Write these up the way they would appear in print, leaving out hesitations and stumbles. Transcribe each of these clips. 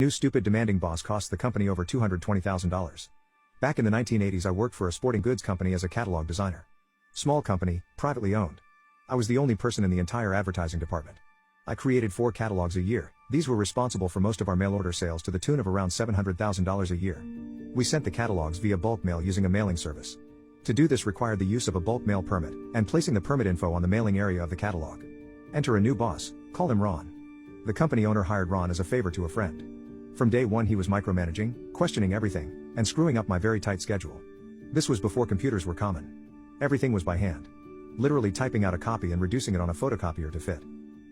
New stupid demanding boss cost the company over $220,000. Back in the 1980s I worked for a sporting goods company as a catalog designer. Small company, privately owned. I was the only person in the entire advertising department. I created 4 catalogs a year. These were responsible for most of our mail order sales to the tune of around $700,000 a year. We sent the catalogs via bulk mail using a mailing service. To do this required the use of a bulk mail permit, and placing the permit info on the mailing area of the catalog. Enter a new boss, call him Ron. The company owner hired Ron as a favor to a friend. From day one he was micromanaging, questioning everything, and screwing up my very tight schedule. This was before computers were common. Everything was by hand. Literally typing out a copy and reducing it on a photocopier to fit.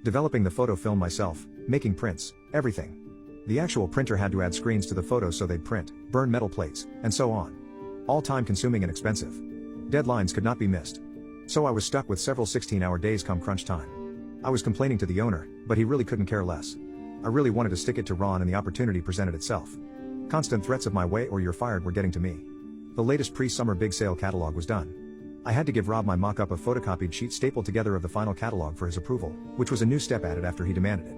Developing the photo film myself, making prints, everything. The actual printer had to add screens to the photos so they'd print, burn metal plates, and so on. All time consuming and expensive. Deadlines could not be missed. So I was stuck with several 16-hour days come crunch time. I was complaining to the owner, but he really couldn't care less. I really wanted to stick it to Ron and the opportunity presented itself. Constant threats of my way or you're fired were getting to me. The latest pre-summer big sale catalog was done. I had to give Rob my mock-up of photocopied sheet stapled together of the final catalog for his approval, which was a new step added after he demanded it.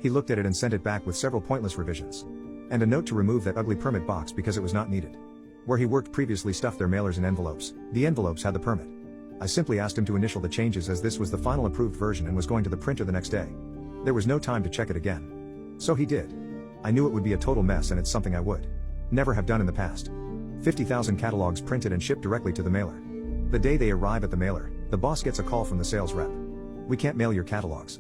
He looked at it and sent it back with several pointless revisions. And a note to remove that ugly permit box because it was not needed. Where he worked previously stuffed their mailers in envelopes. The envelopes had the permit. I simply asked him to initial the changes as this was the final approved version and was going to the printer the next day. There was no time to check it again. So he did. I knew it would be a total mess and it's something I would never have done in the past. 50,000 catalogs printed and shipped directly to the mailer. The day they arrive at the mailer, the boss gets a call from the sales rep. We can't mail your catalogs.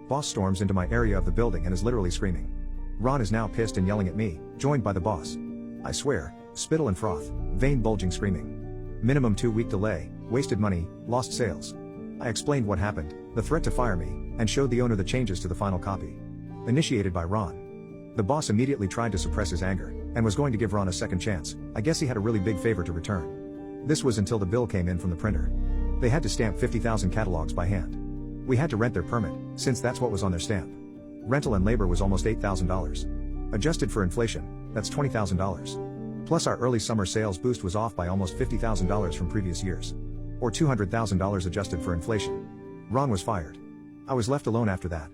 Boss storms into my area of the building and is literally screaming. Ron is now pissed and yelling at me, joined by the boss. I swear, spittle and froth, vein bulging screaming. Minimum 2-week delay, wasted money, lost sales. I explained what happened, the threat to fire me, and showed the owner the changes to the final copy. Initiated by Ron. The boss immediately tried to suppress his anger, and was going to give Ron a second chance. I guess he had a really big favor to return. This was until the bill came in from the printer. They had to stamp 50,000 catalogs by hand. We had to rent their permit, since that's what was on their stamp. Rental and labor was almost $8,000. Adjusted for inflation, that's $20,000. Plus our early summer sales boost was off by almost $50,000 from previous years. Or $200,000 adjusted for inflation. Ron was fired. I was left alone after that.